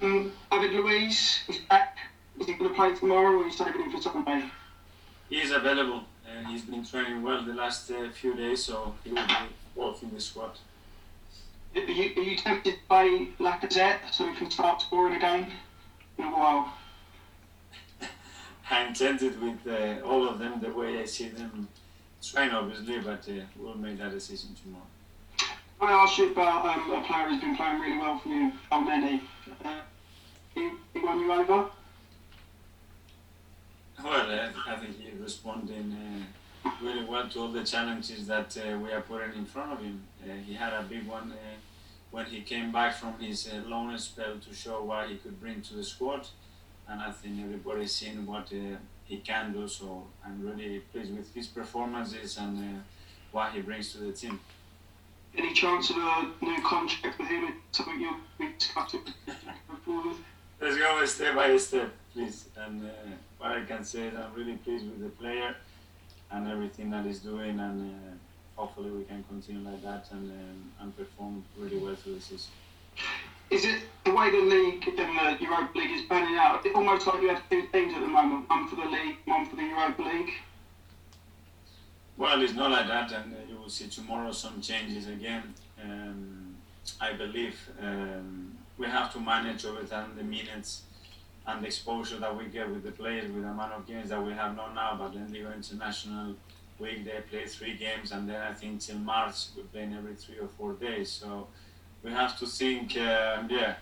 David Luiz is back. Is he going to play tomorrow, or are you saving him for Sunday? He is available. He's been training well the last few days, so he will be both in the squad. Are you tempted to play Lacazette so he can start scoring again in a while? I'm tempted with all of them the way I see them train, obviously, but we'll make that decision tomorrow. I asked you about a player who's been playing really well for you, Almeni. He won you over? Well, I think he's responding really well to all the challenges that we are putting in front of him. He had a big one when he came back from his loan spell to show what he could bring to the squad, and I think everybody's seen what he can do, so I'm really pleased with his performances and what he brings to the team. Any chance of a new contract with him? Something you'll be discussing forward? Let's go step by step, please. And what I can say is I'm really pleased with the player and everything that he's doing, and hopefully we can continue like that and perform really well through the season. Is it the way the league and the Europa League is panning out? It's almost like you have two teams at the moment, one for the league, one for the Europa League. Well, it's not like that, and you will see tomorrow some changes again. I believe we have to manage over time the minutes and the exposure that we get with the players, with the amount of games that we have not now, but then the international week they play 3 games, and then I think till March we're playing every 3 or 4 days. So we have to think,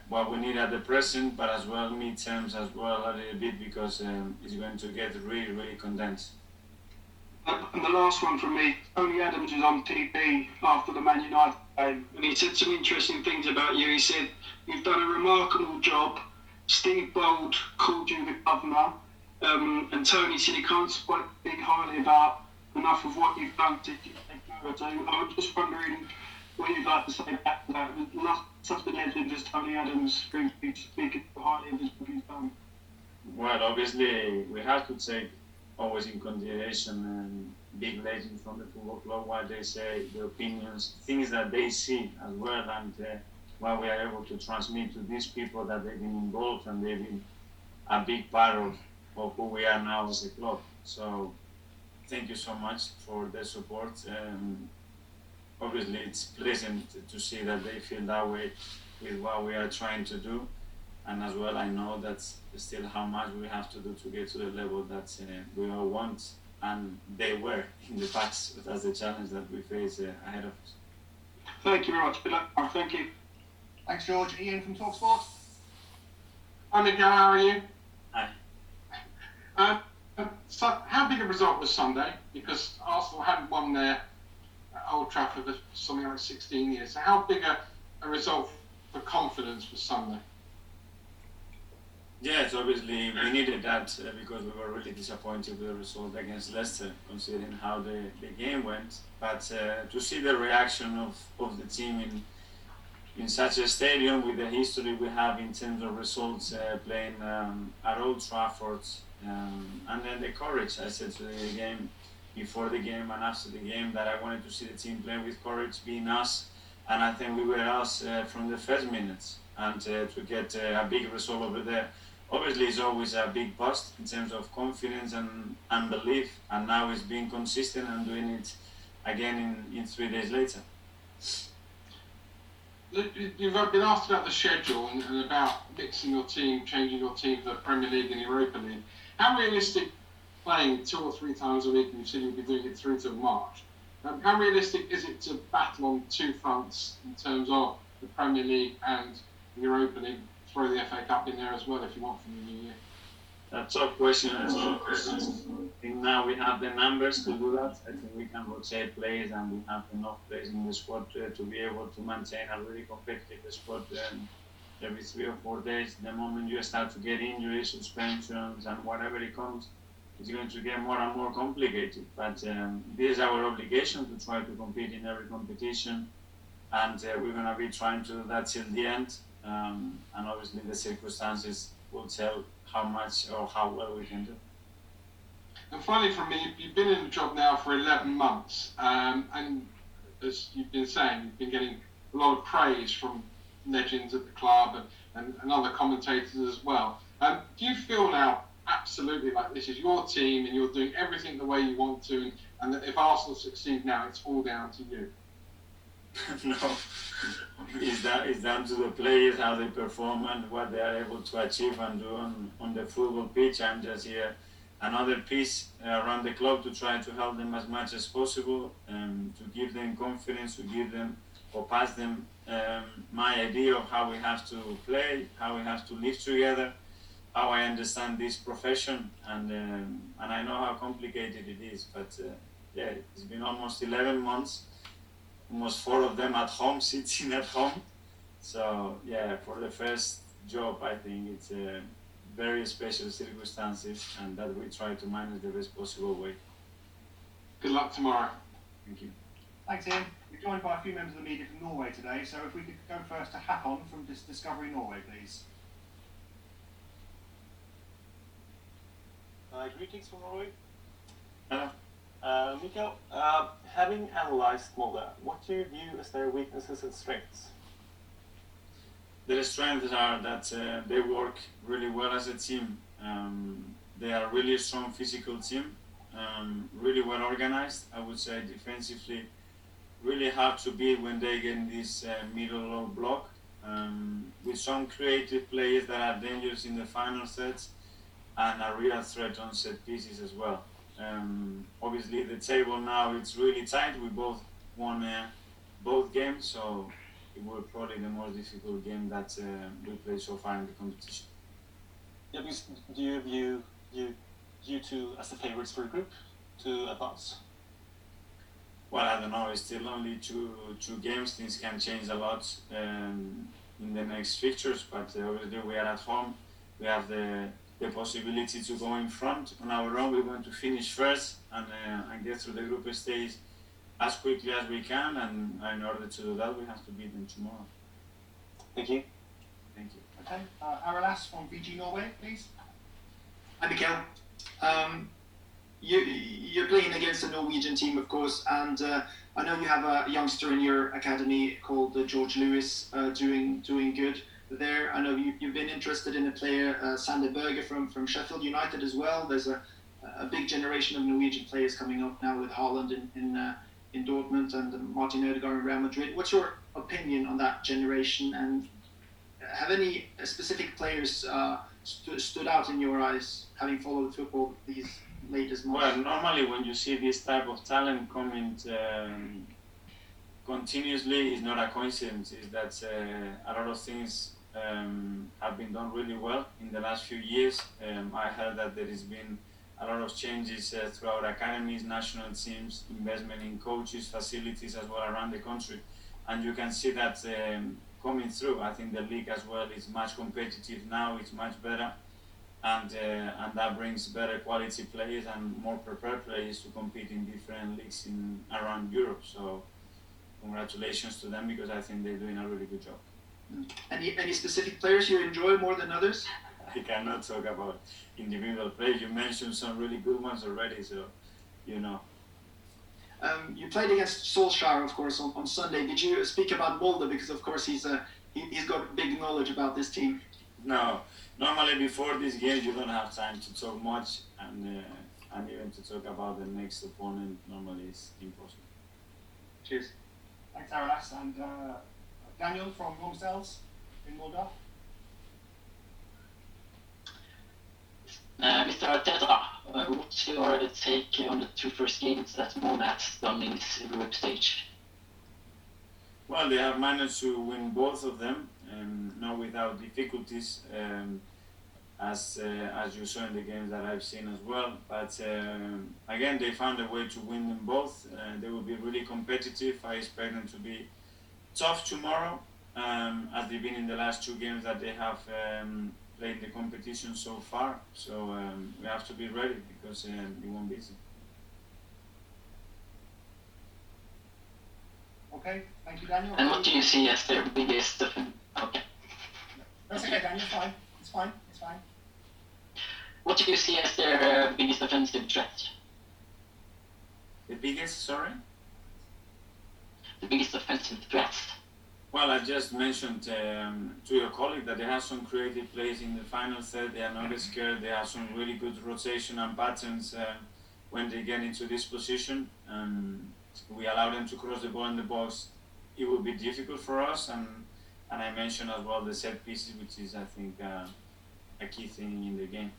what we need at the present, but as well midterms as well a little bit, because it's going to get really, really condensed. And the last one from me, Tony Adams was on TV after the Man United game, and he said some interesting things about you. He said, you've done a remarkable job. Steve Bold called you the governor, and Tony said he can't speak highly about enough of what you've done to take over. So I'm just wondering what you'd like to say back to that. Not such a legend as Tony Adams speaking highly of what he's done. Well, obviously, we have to take always in consideration big legends from the football club, what they say, the opinions, things that they see as well, and what we are able to transmit to these people that they've been involved and they've been a big part of who we are now as a club. So thank you so much for the support. Obviously, it's pleasant to see that they feel that way with what we are trying to do. And as well, I know that's still how much we have to do to get to the level that we all want, and they were in the past. But that's the challenge that we face ahead of us. Thank you very much. Good luck. Thank you. Thanks, George. Ian from TalkSport. Hi, Mikel. How are you? Hi. So how big a result was Sunday? Because Arsenal hadn't won there at Old Trafford for something like 16 years. So how big a result for confidence was Sunday? Yes, obviously we needed that because we were really disappointed with the result against Leicester, considering how the game went. But to see the reaction of the team in such a stadium with the history we have in terms of results, playing at Old Trafford, and then the courage, I said to the game, before the game and after the game, that I wanted to see the team play with courage, being us, and I think we were us from the first minutes, and to get a big result over there. Obviously, it's always a big boost in terms of confidence and belief, and now it's being consistent and doing it again in 3 days later. You've been asked about the schedule and about mixing your team, changing your team for the Premier League and Europa League. How realistic, playing 2 or 3 times a week, and you said you'll be doing it through till March, how realistic is it to battle on 2 fronts in terms of the Premier League and the Europa League? Throw the FA Cup in there as well if you want for the new year. That's a tough question. I think now we have the numbers to do that. I think we can rotate players, and we have enough players in the squad to be able to maintain a really competitive squad every 3 or 4 days. The moment you start to get injuries, suspensions, and whatever it comes, it's going to get more and more complicated. But this is our obligation to try to compete in every competition, and we're going to be trying to do that till the end. And obviously the circumstances will tell how much or how well we can do. And finally from me, you've been in the job now for 11 months, and as you've been saying, you've been getting a lot of praise from legends at the club and other commentators as well. Do you feel now absolutely like this is your team and you're doing everything the way you want to, and that if Arsenal succeed now, it's all down to you? No, it's down to the players, how they perform and what they are able to achieve and do on the football pitch. I'm just here, another piece around the club to try to help them as much as possible, to give them confidence, to give them or pass them my idea of how we have to play, how we have to live together, how I understand this profession, and I know how complicated it is. But yeah, it's been almost 11 months, almost 4 of them at home, sitting at home. So yeah, for the first job, I think it's very special circumstances, and that we try to manage the best possible way. Good luck tomorrow. Thank you. Thanks, Ian. We're joined by a few members of the media from Norway today, so if we could go first to Hakon from Discovery Norway, please. Greetings from Norway. Hello. Mikel, having analysed Molde, what do you view as their weaknesses and strengths? Their strengths are that they work really well as a team. They are really a strong physical team, really well organized. I would say defensively, really hard to beat when they get in this middle low block. With some creative players that are dangerous in the final sets and a real threat on set pieces as well. Obviously, the table now it's really tight. We both won both games, so it was probably the most difficult game that we played so far in the competition. Yeah, do you view you two as the favourites for the group to advance? Well, I don't know. It's still only two games. Things can change a lot in the next fixtures, but obviously we are at home. We have the possibility to go in front on our own. We want to finish first and get through the group stage as quickly as we can, and in order to do that, we have to beat them tomorrow. Thank you. Thank you. Okay, Aralas from VG Norway, please. Hi, Mikel. You're playing against a Norwegian team, of course, and I know you have a youngster in your academy called Joe Willock doing good there. I know you've been interested in a player, Sander Berge from Sheffield United as well. There's a big generation of Norwegian players coming up now with Haaland in Dortmund and Martin Ødegaard in Real Madrid. What's your opinion on that generation, and have any specific players stood out in your eyes, having followed football these latest months? Well, normally when you see this type of talent coming continuously, it's not a coincidence. It's that a lot of things have been done really well in the last few years. I heard that there has been a lot of changes throughout academies, national teams, investment in coaches, facilities as well around the country, and you can see that coming through. I think the league as well is much competitive now. It's much better, and that brings better quality players and more prepared players to compete in different leagues around Europe. So congratulations to them, because I think they're doing a really good job. Any specific players you enjoy more than others? I cannot talk about individual players. You mentioned some really good ones already, so you know. You played against Solskjaer, of course, on Sunday. Did you speak about Molde? Because, of course, he's got big knowledge about this team. No. Normally, before these games, you don't have time to talk much, and even to talk about the next opponent, normally it's impossible. Cheers. Thanks, Aralas. And Daniel from Romsdals in Molde. Mr. Arteta, what's your take on the 2 first games that Molde has done in this group stage? Well, they have managed to win both of them, not without difficulties, as you saw in the games that I've seen as well. But again, they found a way to win them both. They will be really competitive. I expect them to be tough tomorrow, as they've been in the last 2 games that they have played the competition so far. So we have to be ready, because it won't be easy. Okay, thank you, Daniel. And what do you see as their biggest... Okay. That's okay, Daniel, it's fine. What do you see as their biggest offensive threat? The biggest, sorry? The biggest offensive threat? Well, I just mentioned to your colleague that they have some creative plays in the final third. They are not scared. They have some really good rotation and patterns when they get into this position. We allow them to cross the ball in the box. It will be difficult for us. And I mentioned as well the set pieces, which is, I think, a key thing in the game.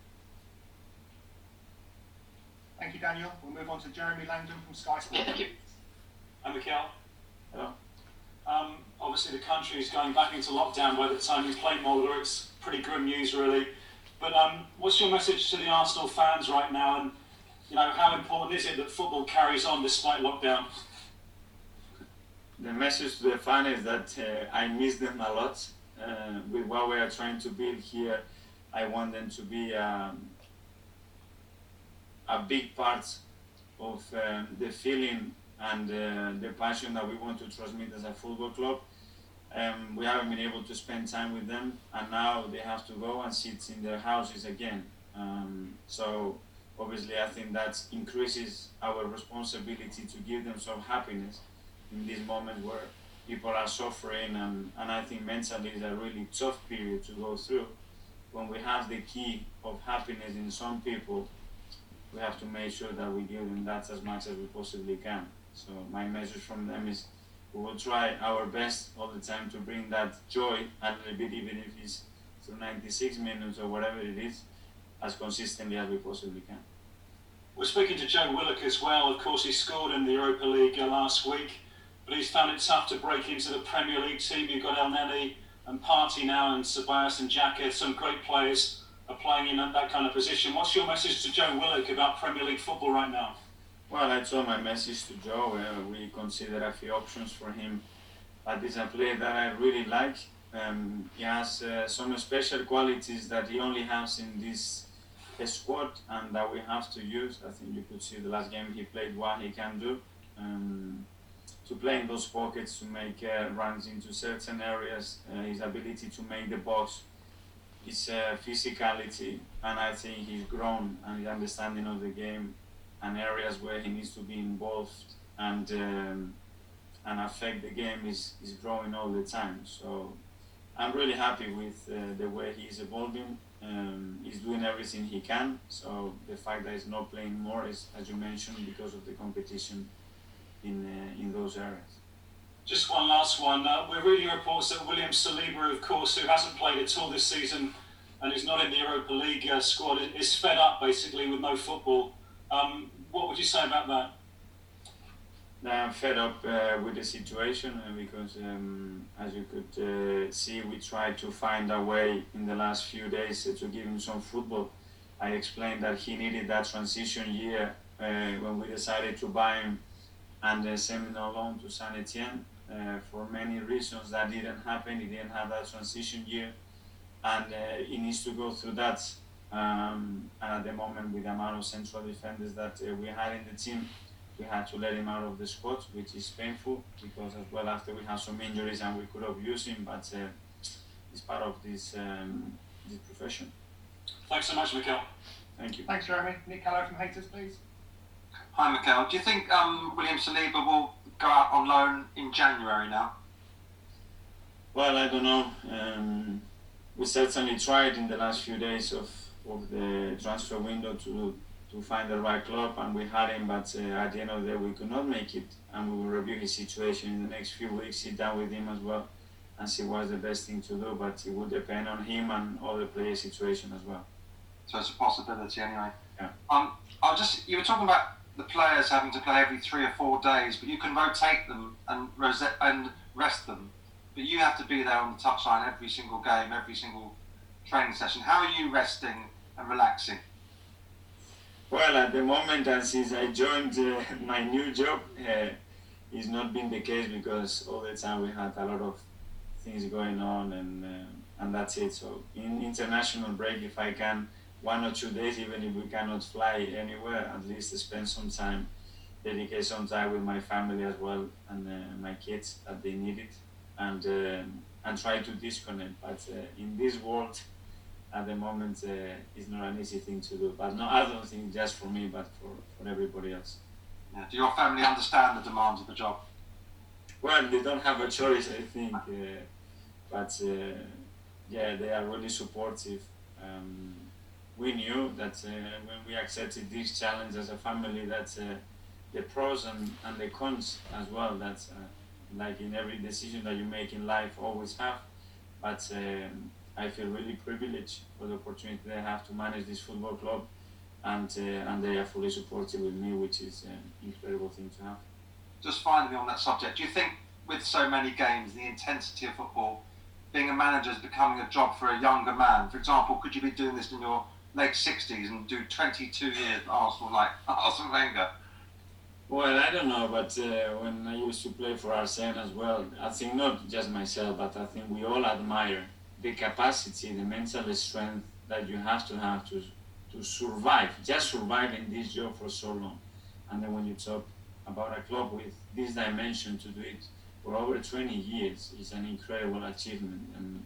Thank you, Daniel. We'll move on to Jeremy Langdon from Sky Sports. Yeah, thank you. Hi, Mikel. Hello. Obviously, the country is going back into lockdown by the time you play Molde. It's pretty grim news, really. But what's your message to the Arsenal fans right now? And how important is it that football carries on despite lockdown? The message to the fans is that I miss them a lot. With what we are trying to build here, I want them to be a big part of the feeling and the passion that we want to transmit as a football club. We haven't been able to spend time with them, and now they have to go and sit in their houses again. So obviously I think that increases our responsibility to give them some happiness in this moment where people are suffering, and I think mentally it's a really tough period to go through. When we have the key of happiness in some people, we have to make sure that we give them that as much as we possibly can. So my message from them is we will try our best all the time to bring that joy a little bit, even if it's through 96 minutes or whatever it is, as consistently as we possibly can. We're speaking to Joe Willock as well. Of course, he scored in the Europa League last week, but he's found it tough to break into the Premier League team. You've got El Neni and Partey now, and Ceballos and Xhaka, some great players are playing in that kind of position. What's your message to Joe Willock about Premier League football right now? Well, I told my message to Joe. We consider a few options for him, but it's a player that I really like. He has some special qualities that he only has in this squad and that we have to use. I think you could see the last game he played what he can do. To play in those pockets, to make runs into certain areas, his ability to make the box, his physicality, and I think he's grown and his understanding of the game and areas where he needs to be involved and affect the game is growing all the time. So I'm really happy with the way he's evolving. He's doing everything he can. So the fact that he's not playing more is, as you mentioned, because of the competition in those areas. Just one last one. We're reading reports that William Saleem, of course, who hasn't played at all this season and is not in the Europa League squad, is fed up basically with no football. What would you say about that? I'm fed up with the situation because, as you could see, we tried to find a way in the last few days to give him some football. I explained that he needed that transition year when we decided to buy him and send him on loan to Saint Etienne. For many reasons that didn't happen. He didn't have that transition year, and he needs to go through that. And at the moment, with the amount of central defenders that we had in the team, we had to let him out of the squad, which is painful because as well after we had some injuries and we could have used him, but it's part of this profession. Thanks so much, Mikel. Thank you. Thanks, Jeremy. Nick Callow from Haters, please. Hi, Mikel. Do you think William Saliba will go out on loan in January now? Well, I don't know. We certainly tried in the last few days of the transfer window to find the right club, and we had him, but at the end of the day we could not make it, and we will review his situation in the next few weeks, sit down with him as well and see what's the best thing to do, but it will depend on him and all the player situation as well. So it's a possibility anyway. Yeah. You were talking about the players having to play every 3 or 4 days, but you can rotate them and rest them, but you have to be there on the touchline every single game, every single training session. How are you resting and relaxing? Well, at the moment, and since I joined my new job, it's not been the case because all the time we had a lot of things going on, and that's it. So in international break, if I can, 1 or 2 days, even if we cannot fly anywhere, at least spend some time, dedicate some time with my family as well and my kids that they need it, and try to disconnect. But in this world, at the moment, it's not an easy thing to do. But no, I don't think just for me, but for everybody else. Yeah. Do your family understand the demands of the job? Well, they don't have a choice, I think. But yeah, they are really supportive. We knew that when we accepted this challenge as a family, that the pros and the cons as well. That's like in every decision that you make in life, always have. But I feel really privileged for the opportunity that I have to manage this football club, and they are fully supportive with me, which is an incredible thing to have. Just finally on that subject, do you think with so many games, the intensity of football, being a manager is becoming a job for a younger man? For example, could you be doing this in your late 60s and do 22 years at Arsenal like Arsene Wenger? Well, I don't know, but when I used to play for Arsene as well, I think not just myself, but I think we all admire the capacity, the mental strength that you have to survive, just survive in this job for so long. And then when you talk about a club with this dimension to do it for over 20 years, is an incredible achievement. And